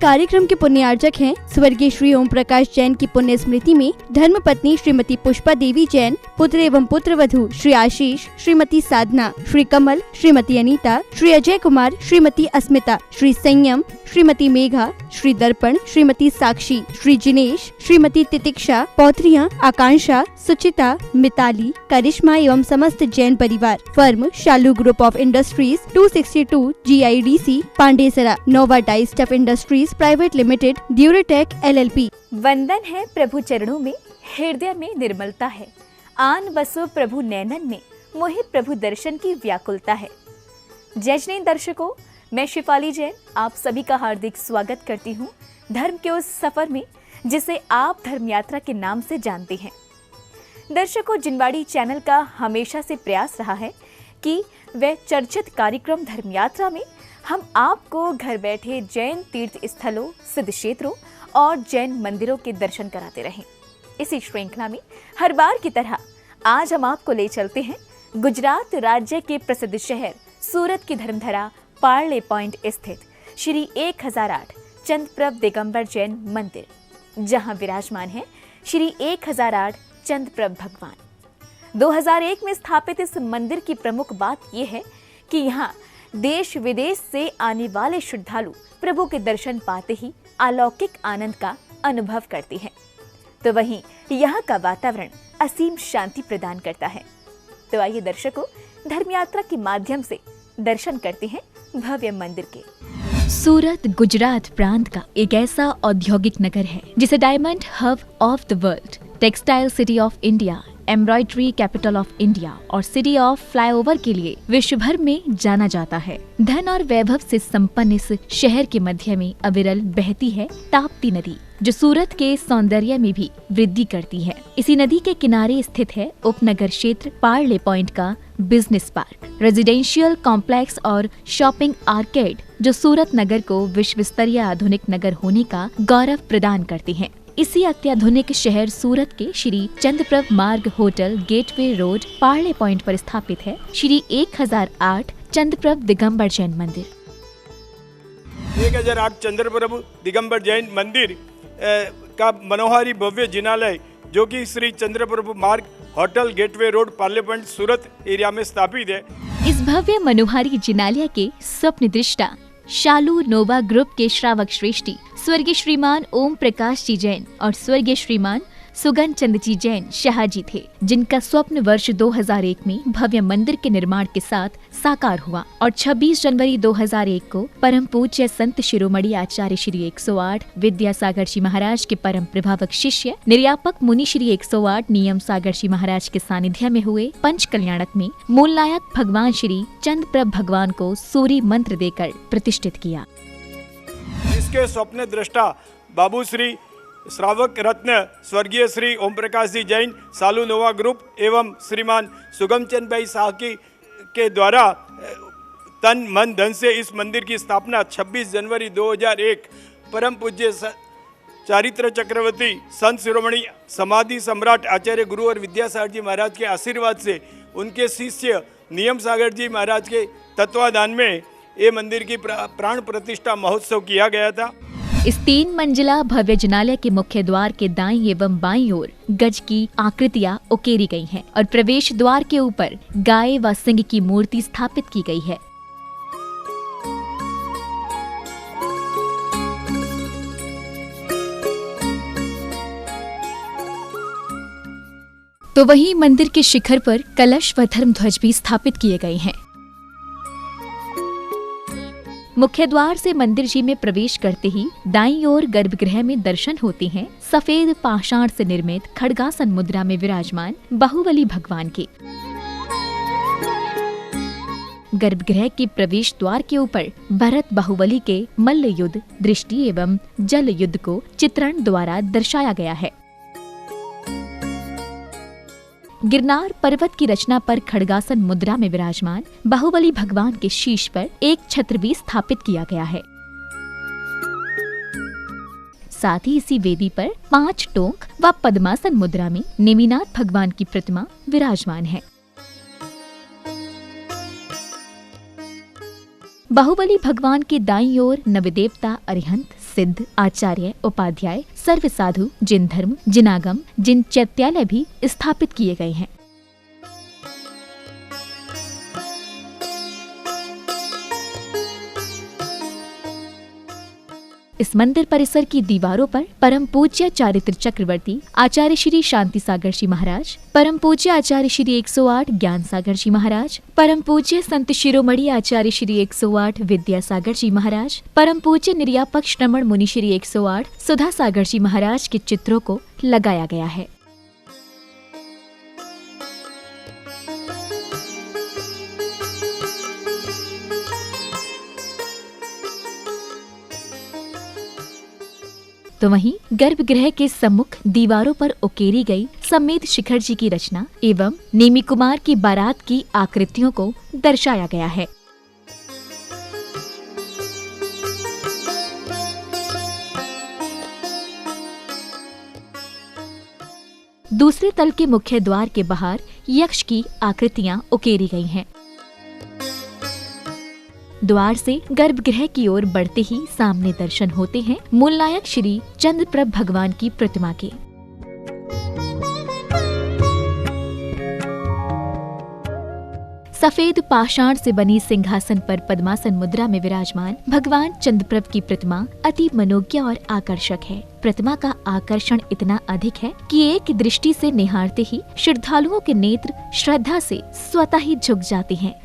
कार्यक्रम के पुण्यार्चक हैं स्वर्गीय श्री ओम प्रकाश जैन की पुण्य स्मृति में धर्मपत्नी श्रीमती पुष्पा देवी जैन, पुत्र एवं पुत्र वधू श्री आशीष, श्रीमती साधना, श्री कमल, श्रीमती अनीता, श्री अजय कुमार, श्रीमती अस्मिता, श्री संयम, श्रीमती मेघा, श्री दर्पण, श्रीमती साक्षी, श्री जिनेश, श्रीमती तितिक्षा, पौत्रियां आकांक्षा, सुचिता, मिताली, करिश्मा एवं समस्त जैन परिवार। Firm Shalu group of industries 262 GIDC Pandesara, Nova dyestuff industries private limited, Duratech LLP। वंदन है प्रभु चरणों में, हृदय में निर्मलता है। आन बसो प्रभु नैनन में, मोहि प्रभु दर्शन की व्याकुलता है। जय जैन दर्शकों, मैं शिफाली जैन आप सभी का हार्दिक स्वागत करती हूँ धर्म के उस सफर में जिसे आप धर्म यात्रा के नाम से जानते हैं। दर्शकों, जिनवाड़ी चैनल का हमेशा से प्रयास रहा है कि वह चर्चित कार्यक्रम धर्म यात्रा में हम आपको घर बैठे जैन तीर्थ स्थलों, सिद्ध क्षेत्रों और जैन मंदिरों के दर्शन कराते रहें। इसी श्रृंखला में हर बार की तरह आज हम आपको ले चलते हैं गुजरात राज्य के प्रसिद्ध शहर सूरत की धर्मधरा पार्ले पॉइंट स्थित श्री 1008 चंद्रप्रभ दिगंबर जैन मंदिर, जहां विराजमान है श्री 1008 चंद्रप्रभ भगवान। 2001 में स्थापित इस मंदिर की प्रमुख बात यह है कि यहाँ देश विदेश से आने वाले श्रद्धालु प्रभु के दर्शन पाते ही अलौकिक आनंद का अनुभव करते हैं। तो वहीं यहाँ का वातावरण असीम शांति प्रदान करता है। तो आइए दर्शकों, धर्म यात्रा के माध्यम से दर्शन करते हैं भव्य मंदिर के। सूरत गुजरात प्रांत का एक ऐसा औद्योगिक नगर है जिसे diamond hub of the world, textile city of India, embroidery capital of India और सिटी ऑफ फ्लाईओवर के लिए विश्व भर में जाना जाता है। धन और वैभव से संपन्न इस शहर के मध्य में अविरल बहती है ताप्ती नदी, जो सूरत के सौंदर्य में भी वृद्धि करती है। इसी नदी के किनारे स्थित है उपनगर क्षेत्र पार्ले पॉइंट का बिजनेस पार्क, रेजिडेंशियल कॉम्प्लेक्स और शॉपिंग आर्केड, जो सूरत नगर को विश्व स्तरीय आधुनिक नगर होने का गौरव प्रदान करते हैं। इसी अत्याधुनिक शहर सूरत के Shri Chandraprabh Marg hotel Gateway road Parle point पर स्थापित है श्री 1008 चंद्रप्रभ दिगंबर जैन मंदिर। 1008 चंद्रप्रभ दिगंबर जैन मंदिर का मनोहारी भव्य जिनालय, जो कि Shri Chandraprabh Marg hotel Gateway road Parle point Surat area में स्थापित है। इस भव्य मनोहारी जिनालय के स्वप्न दृष्टा शालू नोवा ग्रुप के श्रावक श्रेष्ठी स्वर्गीय श्रीमान ओम प्रकाश जी जैन और स्वर्गीय श्रीमान सुगन चंद जी जैन शाहजी थे, जिनका स्वप्न वर्ष 2001 में भव्य मंदिर के निर्माण के साथ साकार हुआ और 26 जनवरी 2001 को परम पूज्य संत शिरोमणि आचार्य श्री 108 विद्यासागर जी महाराज के परम प्रभावक शिष्य निर्यापक मुनि श्री 108 नियम सागर जी महाराज के सानिध्य में हुए पंच कल्याणक में मूलनायक भगवान श्री चंद्रप्रभ भगवान को सूरी मंत्र देकर प्रतिष्ठित किया। इसके स्वप्न दृष्टा बाबू श्री श्रावक रत्न स्वर्गीय श्री ओम प्रकाश जी जैन सालू नोवा ग्रुप एवं श्रीमान सुगमचंद भाई साहकी के द्वारा तन मन धन से इस मंदिर की स्थापना 26 जनवरी 2001 परम पूज्य चारित्र चक्रवर्ती संत शिरोमणि समाधि सम्राट आचार्य गुरु और विद्यासागर जी महाराज के आशीर्वाद से उनके शिष्य नियम सागर जी महाराज के तत्वाधान में ये मंदिर की प्राण प्रतिष्ठा महोत्सव किया गया था। इस 3 मंजिला भव्य जिनालय के मुख्य द्वार के दाईं एवं बाईं ओर गज की आकृतियां उकेरी गई हैं और प्रवेश द्वार के ऊपर गाय व सिंह की मूर्ति स्थापित की गई है। तो वहीं मंदिर के शिखर पर कलश व धर्म ध्वज भी स्थापित किए गए हैं। मुख्य द्वार से मंदिर जी में प्रवेश करते ही दाईं ओर गर्भगृह में दर्शन होते हैं सफेद पाषाण से निर्मित खड्गासन मुद्रा में विराजमान बाहुबली भगवान के। गर्भगृह के प्रवेश द्वार के ऊपर भरत बाहुबली के मल्ल युद्ध, दृष्टि एवं जल युद्ध को चित्रण द्वारा दर्शाया गया है। गिरनार पर्वत की रचना पर खड्गासन मुद्रा में विराजमान बाहुबली भगवान के शीश पर एक छत्र भी स्थापित किया गया है। साथ ही इसी वेदी पर 5 टोंक व पद्मासन मुद्रा में नेमिनाथ भगवान की प्रतिमा विराजमान है। बाहुबली भगवान के दाईं ओर नवदेवता अरिहंत सिद्ध, आचार्य, उपाध्याय, सर्व साधु, जिन धर्म, जिनागम, जिन चैत्यालय भी स्थापित किए गए हैं। इस मंदिर परिसर की दीवारों पर परम पूज्य चारित्र चक्रवर्ती आचार्य श्री शांति सागर जी महाराज, परम पूज्य आचार्य श्री 108 ज्ञान सागर जी महाराज, परम पूज्य संत शिरोमणि आचार्य श्री 108 विद्या सागर जी महाराज, परम पूज्य निर्यापक श्रमण मुनि श्री 108 सुधा सागर जी महाराज के चित्रों को लगाया गया है। तो वहीं गर्भगृह के सम्मुख दीवारों पर उकेरी गई समेत शिखर जी की रचना एवं नेमी कुमार की बारात की आकृतियों को दर्शाया गया है। दूसरे तल के मुख्य द्वार के बाहर यक्ष की आकृतियां उकेरी गई हैं। द्वार से गर्भगृह की ओर बढ़ते ही सामने दर्शन होते हैं मूल नायक श्री चंद्रप्रभ भगवान की प्रतिमा के। सफेद पाषाण से बनी सिंहासन पर पद्मासन मुद्रा में विराजमान भगवान चंद्रप्रभ की प्रतिमा अति मनोज्ञ और आकर्षक है। प्रतिमा का आकर्षण इतना अधिक है कि एक दृष्टि से निहारते ही श्रद्धालुओं के नेत्र श्रद्धा से स्वतः ही झुक जाते हैं।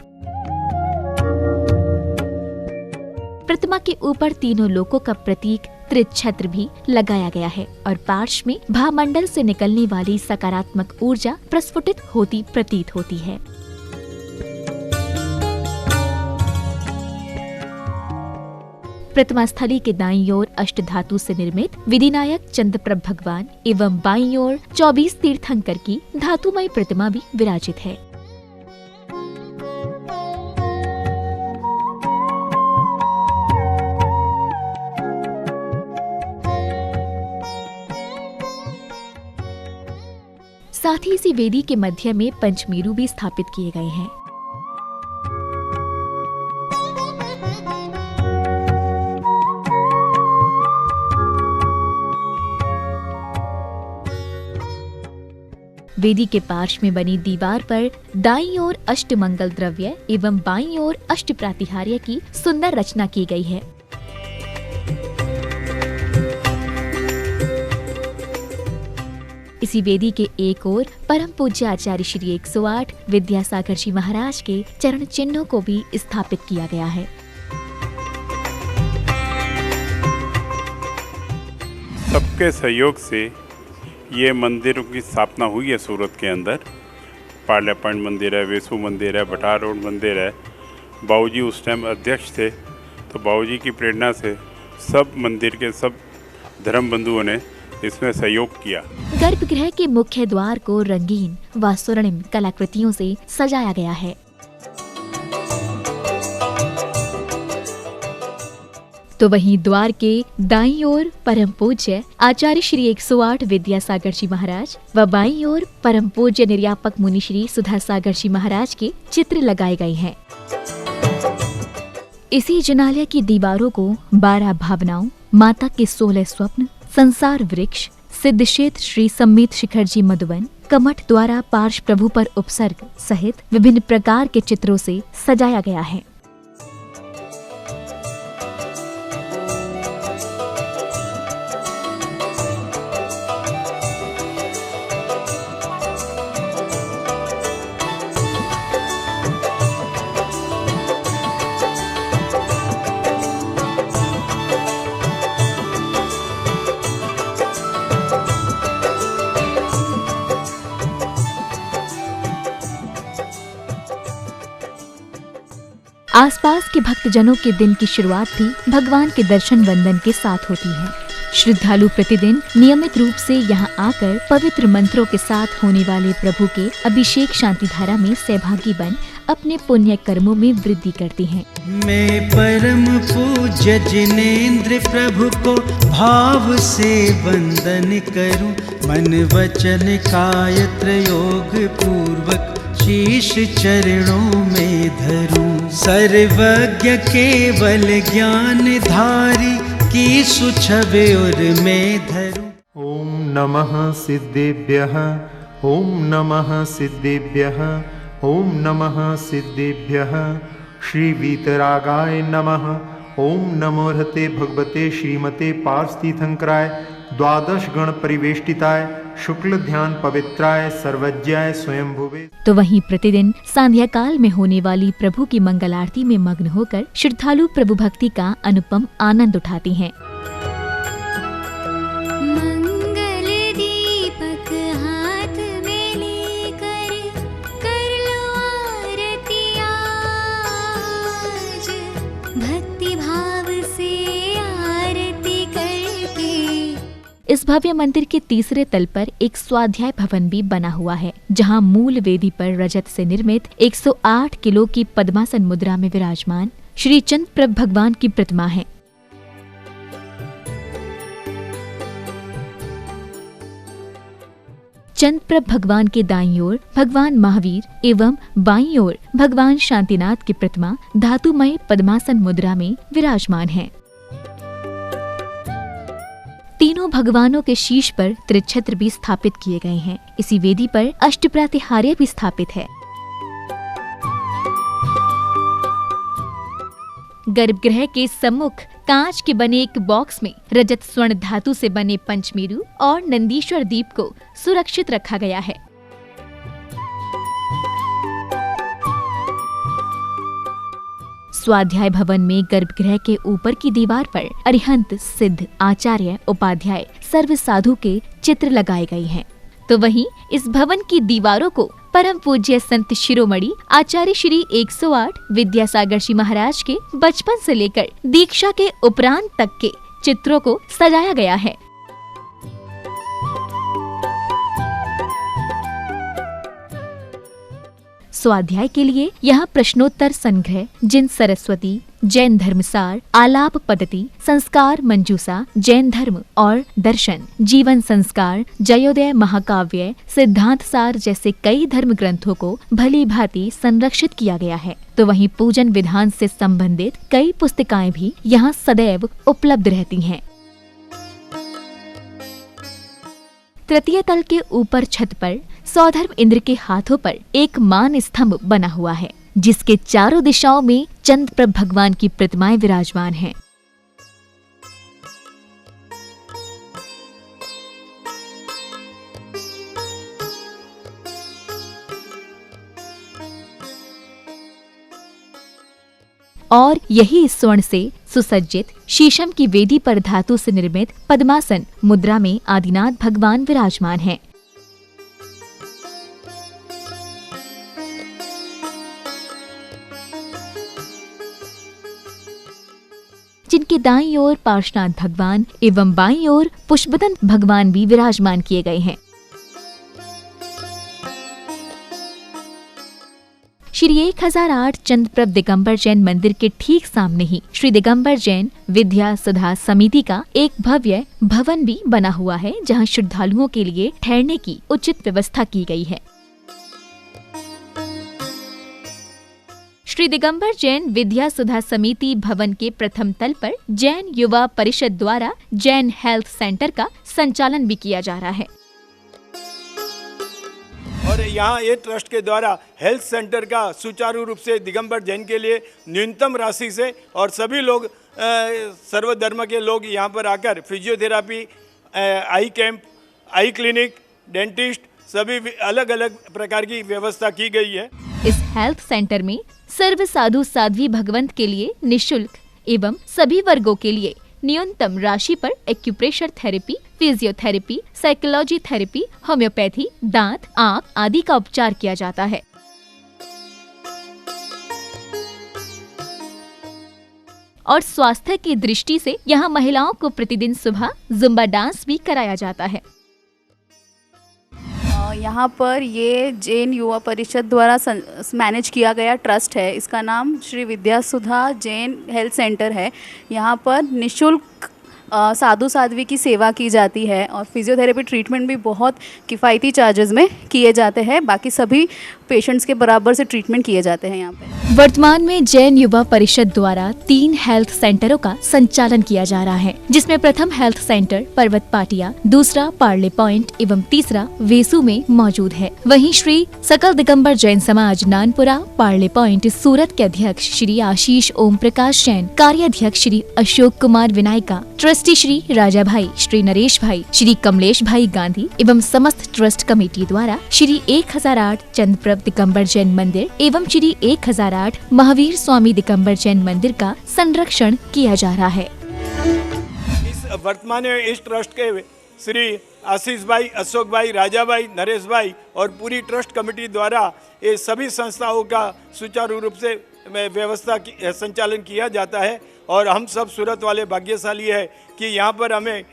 प्रतिमा के ऊपर तीनों लोकों का प्रतीक त्रिछत्र भी लगाया गया है और पार्श्व में भामंडल से निकलने वाली सकारात्मक ऊर्जा प्रस्फुटित होती प्रतीत होती है। प्रतिमा स्थली के दाईं ओर अष्टधातु से निर्मित विधिनायक चंद्रप्रभ भगवान एवं बाईं ओर 24 तीर्थंकर की धातुमय प्रतिमा भी विराजित है। साथ ही इसी वेदी के मध्य में पंचमेरु भी स्थापित किए गए हैं। वेदी के पार्श्व में बनी दीवार पर दाईं ओर अष्टमंगल द्रव्य एवं बाईं ओर अष्ट प्रातिहार्य की सुंदर रचना की गई है। इसी वेदी के एक ओर परम पूज्य आचार्य श्री 108 विद्यासागर जी महाराज के चरण चिन्हों को भी स्थापित किया गया है। सबके सहयोग से ये मंदिरों की स्थापना हुई है सूरत के अंदर। पार्लियामेंट मंदिर है, वेसु मंदिर है, भटार रोड मंदिर है। बाबूजी उस टाइम अध्यक्ष थे, तो बाबूजी की प्रेरणा से सब मंदिर के सब धर्म बंधुओं ने इसमें सहयोग किया। गर्भगृह के मुख्य द्वार को रंगीन व स्वर्णिम कलाकृतियों से सजाया गया है। तो वहीं द्वार के दाईं ओर परम पूज्य आचार्य श्री 108 विद्यासागर जी महाराज व बाईं ओर परम पूज्य निर्यापक मुनि श्री सुधा सागर जी महाराज के चित्र लगाए गए हैं। इसी जिनालय की दीवारों को 12 भावनाओं, माता के 16 स्वप्न, संसार वृक्ष, सिद्धक्षेत्र श्री सम्मित शिखर जी मधुबन, कमठ द्वारा पार्श्व प्रभु पर उपसर्ग सहित विभिन्न प्रकार के चित्रों से सजाया गया है। आसपास के भक्तजनों के दिन की शुरुआत भी भगवान के दर्शन वंदन के साथ होती है। श्रद्धालु प्रतिदिन नियमित रूप से यहाँ आकर पवित्र मंत्रों के साथ होने वाले प्रभु के अभिषेक शांति धारा में सहभागी बन अपने पुण्य कर्मों में वृद्धि करते हैं। मैं परम पूज्य जिनेंद्र प्रभु को भाव से वंदन करूं, मन वचन काय त्रयोग पूर्वक शीश चरणों में धरूं। सर्वज्ञ केवल ज्ञान धारी की सुछवे और मैं धरूं। ॐ नमः सिद्धेभ्यः ॐ नमः सिद्धेभ्यः ॐ नमः सिद्धेभ्यः श्री वीतरागाय नमः। ॐ नमो हते भगवते श्रीमते पार्थितीर्थंकराय द्वादश गण परिवेष्टिताय शुक्ल ध्यान पवित्राय सर्वज्ञाय स्वयंभुवे। तो वहीं प्रतिदिन सांध्या काल में होने वाली प्रभु की मंगल आरती में मग्न होकर श्रद्धालु प्रभु भक्ति का अनुपम आनंद उठाती हैं। मंगल दीपक हाथ में लेकर कर लो आरती आज, भक्ति भाव से आरती करके। इस भव्य मंदिर के तीसरे तल पर एक स्वाध्याय भवन भी बना हुआ है, जहां मूल वेदी पर रजत से निर्मित 108 किलो की पद्मासन मुद्रा में विराजमान श्री चंद्रप्रभ भगवान की प्रतिमा है। चंद्रप्रभ भगवान के दाईं ओर भगवान महावीर एवं बाईं ओर भगवान शांतिनाथ की प्रतिमा धातुमय पद्मासन मुद्रा में विराजमान है। तीनों भगवानों के शीश पर त्रिछत्र भी स्थापित किए गए हैं। इसी वेदी पर अष्टप्रातिहार्य भी स्थापित है। गर्भगृह के सम्मुख कांच के बने एक बॉक्स में रजत स्वर्ण धातु से बने पंचमेरु और नंदीश्वर दीप को सुरक्षित रखा गया है। स्वाध्याय भवन में गर्भगृह के ऊपर की दीवार पर अरिहंत, सिद्ध, आचार्य, उपाध्याय, सर्व साधु के चित्र लगाए गए हैं। तो वहीं इस भवन की दीवारों को परम पूज्य संत शिरोमणि आचार्य श्री 108 विद्यासागर जी महाराज के बचपन से लेकर दीक्षा के उपरांत तक के चित्रों को सजाया गया है। स्वाध्याय के लिए यहाँ प्रश्नोत्तर संग्रह, जिन सरस्वती, जैन धर्मसार, आलाप पद्धति, संस्कार मंजूसा, जैन धर्म और दर्शन, जीवन संस्कार, जयोदय महाकाव्य, सिद्धांत सार जैसे कई धर्म ग्रंथों को भली भांति संरक्षित किया गया है। तो वहीं पूजन विधान से संबंधित कई पुस्तिकाएं भी यहाँ सदैव उपलब्ध रहती हैं। तृतीय तल के ऊपर छत पर सौधर्म इंद्र के हाथों पर एक मान स्तंभ बना हुआ है, जिसके चारों दिशाओं में चंद्रप्रभ भगवान की प्रतिमाएं विराजमान हैं। और यही स्वर्ण से सुसज्जित शीशम की वेदी पर धातु से निर्मित पद्मासन मुद्रा में आदिनाथ भगवान विराजमान हैं। जिनके दाईं ओर पार्श्वनाथ भगवान एवं बाईं ओर पुष्पदंत भगवान भी विराजमान किए गए हैं। श्री 1008 चंद्रप्रभ दिगंबर जैन मंदिर के ठीक सामने ही श्री दिगंबर जैन विद्या सुधा समिति का एक भव्य भवन भी बना हुआ है, जहां श्रद्धालुओं के लिए ठहरने की उचित व्यवस्था की गई है। श्री दिगंबर जैन विद्या सुधा समिति भवन के प्रथम तल पर जैन युवा परिषद द्वारा जैन हेल्थ सेंटर का संचालन भी किया जा रहा है। और यहाँ ये ट्रस्ट के द्वारा हेल्थ सेंटर का सुचारू रूप से दिगंबर जैन के लिए न्यूनतम राशि से और सभी लोग सर्वधर्म के लोग यहाँ पर आकर फिजियोथेरापी, आई कैंप, आई क्लिनिक, डेंटिस्ट, सभी अलग अलग प्रकार की व्यवस्था की गई है। इस हेल्थ सेंटर में सर्व साधु साध्वी भगवंत के लिए निशुल्क एवं सभी वर्गों के लिए न्यूनतम राशि पर acupressure therapy, physiotherapy, psychology therapy, homeopathy, दांत, आंख आदि का उपचार किया जाता है। और स्वास्थ्य की दृष्टि से यहाँ महिलाओं को प्रतिदिन सुबह जुम्बा डांस भी कराया जाता है। यहाँ पर ये जैन युवा परिषद द्वारा मैनेज किया गया ट्रस्ट है। इसका नाम श्री विद्या सुधा जैन हेल्थ सेंटर है। यहाँ पर निशुल्क साधु साध्वी की सेवा की जाती है और फिजियोथेरेपी ट्रीटमेंट भी बहुत किफ़ायती चार्जेस में किए जाते हैं। बाकी सभी पेशेंट्स के बराबर से ट्रीटमेंट किए जाते हैं यहाँ पे। वर्तमान में जैन युवा परिषद द्वारा 3 हेल्थ सेंटरों का संचालन किया जा रहा है, जिसमें प्रथम हेल्थ सेंटर पर्वत पाटिया, दूसरा पार्ले पॉइंट एवं तीसरा वेसू में मौजूद है। वहीं श्री सकल दिगंबर जैन समाज नानपुरा पार्ले पॉइंट सूरत के अध्यक्ष श्री आशीष ओम प्रकाश जैन, कार्याध्यक्ष श्री अशोक कुमार विनायका, ट्रस्टी श्री राजा भाई, श्री नरेश भाई, श्री कमलेश भाई गांधी एवं समस्त ट्रस्ट कमेटी द्वारा श्री 1008 चंद्रप्रभ दिगंबर जैन मंदिर एवं श्री 1008 महावीर स्वामी दिगंबर जैन मंदिर का संरक्षण किया जा रहा है। इस वर्तमान में इस ट्रस्ट के श्री आशीष भाई, अशोक भाई, राजा भाई, नरेश भाई और पूरी ट्रस्ट कमेटी द्वारा ये सभी संस्थाओं का सुचारू रूप से व्यवस्था संचालन किया जाता है। और हम सब सूरत वाले भाग्यशाली है कि यहाँ पर हमें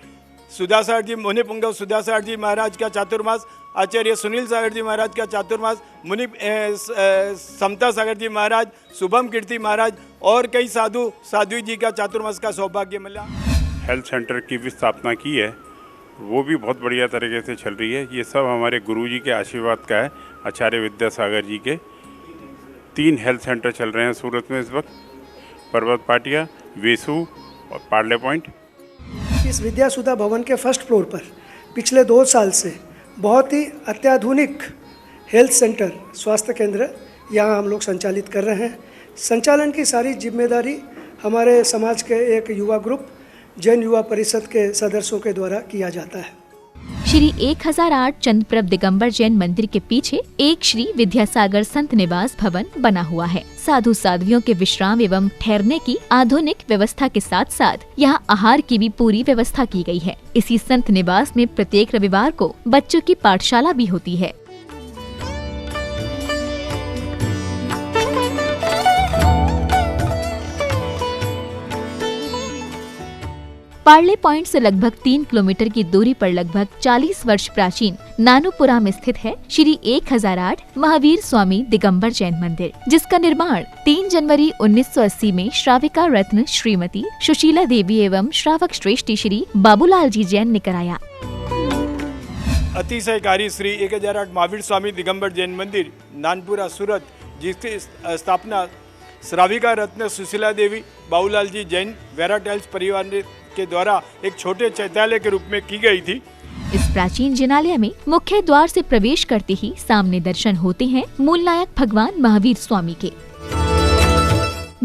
सुधासागर जी, मुनि पुंगव सुधासागर जी महाराज का चातुर्मास, आचार्य सुनील सागर जी महाराज का चातुर्मास, मुनि समता सागर जी महाराज, शुभम कीर्ति महाराज और कई साधु जी का चातुर्मास का सौभाग्य मिला। हेल्थ सेंटर की भी स्थापना की है, वो भी बहुत बढ़िया तरीके से चल रही है। ये सब हमारे गुरुजी के आशीर्वाद का है। आचार्य विद्यासागर जी के 3 हेल्थ सेंटर चल रहे हैं सूरत में इस वक्त, पर्वत पाटिया, वेसू और पार्ले पॉइंट। इस विद्यासुधा भवन के फर्स्ट फ्लोर पर पिछले 2 साल से बहुत ही अत्याधुनिक हेल्थ सेंटर, स्वास्थ्य केंद्र यहाँ हम लोग संचालित कर रहे हैं। संचालन की सारी जिम्मेदारी हमारे समाज के एक युवा ग्रुप जैन युवा परिषद के सदस्यों के द्वारा किया जाता है। श्री 1008 चंद्रप्रभ दिगंबर जैन मंदिर के पीछे एक श्री विद्यासागर संत निवास भवन बना हुआ है। साधु साध्वियों के विश्राम एवं ठहरने की आधुनिक व्यवस्था के साथ साथ यहाँ आहार की भी पूरी व्यवस्था की गई है। इसी संत निवास में प्रत्येक रविवार को बच्चों की पाठशाला भी होती है। पार्ले पॉइंट से लगभग 3 किलोमीटर की दूरी पर लगभग 40 वर्ष प्राचीन नानूपुरा में स्थित है श्री 1008 महावीर स्वामी दिगंबर जैन मंदिर, जिसका निर्माण 3 जनवरी 1980 में श्राविका रत्न श्रीमती सुशीला देवी एवं श्रावक श्रेष्ठी श्री बाबूलाल जी जैन ने कराया। अतिशयकारी श्री 1008 महावीर स्वामी दिगंबर जैन मंदिर नानपुरा सूरत, जिसकी स्थापना श्राविका रत्न सुशीला देवी बाबूलाल जी जैन वेराटाइल्स परिवार के द्वारा एक छोटे चैत्यालय के रूप में की गई थी। इस प्राचीन जिनालय में मुख्य द्वार से प्रवेश करते ही सामने दर्शन होते हैं मूल नायक भगवान महावीर स्वामी के।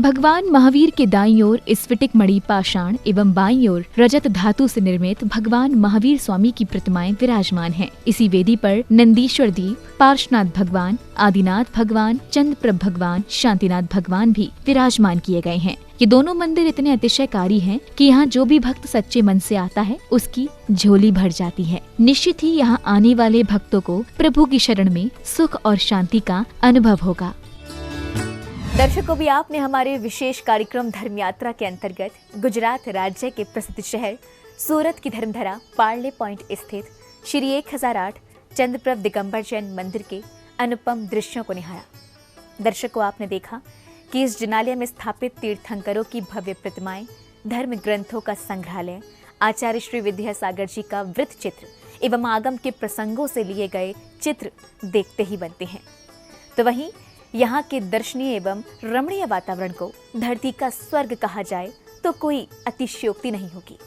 भगवान महावीर के दाईं ओर स्फटिक मणि पाषाण एवं बाईं ओर रजत धातु से निर्मित भगवान महावीर स्वामी की प्रतिमाएं विराजमान हैं। इसी वेदी पर नंदीश्वर दीप, पार्श्वनाथ भगवान, आदिनाथ भगवान, चंद्रप्रभ भगवान, शांतिनाथ भगवान भी विराजमान किए गए हैं। ये दोनों मंदिर इतने अतिशयकारी हैं कि यहाँ जो भी भक्त सच्चे मन से आता है उसकी झोली भर जाती है। निश्चित ही यहाँ आने वाले भक्तों को प्रभु की शरण में सुख और शांति का अनुभव होगा। दर्शकों, भी आपने हमारे विशेष कार्यक्रम धर्म यात्रा के अंतर्गत गुजरात राज्य के प्रसिद्ध शहर सूरत की धर्मधरा पार्ले पॉइंट स्थित श्री 1008 चंद्रप्रभ दिगंबर जैन मंदिर के अनुपम दृश्यों को निहारा। दर्शकों, आपने देखा कि इस जिनालय में स्थापित तीर्थंकरों की भव्य प्रतिमाएं, धर्म ग्रंथों का संग्रहालय, आचार्य श्री विद्यासागर जी का वृत्त चित्र एवं आगम के प्रसंगों से लिए गए चित्र देखते ही बनते हैं। तो वहीं यहाँ के दर्शनीय एवं रमणीय वातावरण को धरती का स्वर्ग कहा जाए तो कोई अतिशयोक्ति नहीं होगी।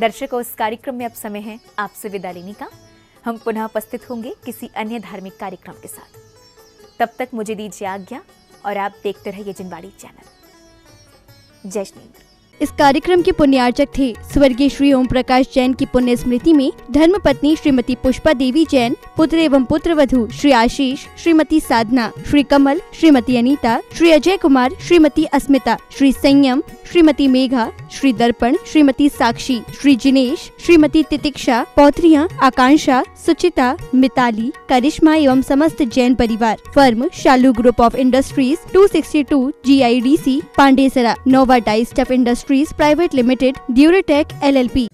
दर्शकों, इस कार्यक्रम में अब समय है आपसे विदा लेने का। हम पुनः उपस्थित होंगे किसी अन्य धार्मिक कार्यक्रम के साथ। तब तक मुझे दीजिए आज्ञा और आप देखते रहिए जिनवाणी चैनल। जय श्री हिंद। इस कार्यक्रम के पुण्यार्चक थे स्वर्गीय श्री ओम प्रकाश जैन की पुण्य स्मृति में धर्मपत्नी श्रीमती पुष्पा देवी जैन, पुत्र एवं पुत्रवधू श्री आशीष, श्रीमती साधना, श्री कमल, श्रीमती अनीता, श्री अजय कुमार, श्रीमती अस्मिता, श्री संयम, श्रीमती मेघा, श्री दर्पण, श्रीमती साक्षी, श्री जिनेश, श्रीमती तितिक्षा, पौत्रियां आकांक्षा, सुचिता, मिताली, करिश्मा एवं समस्त जैन परिवार। Firm Shalu group of industries 262 GIDC Pandesara, Nova dyestuff industries private limited, Duratech LLP।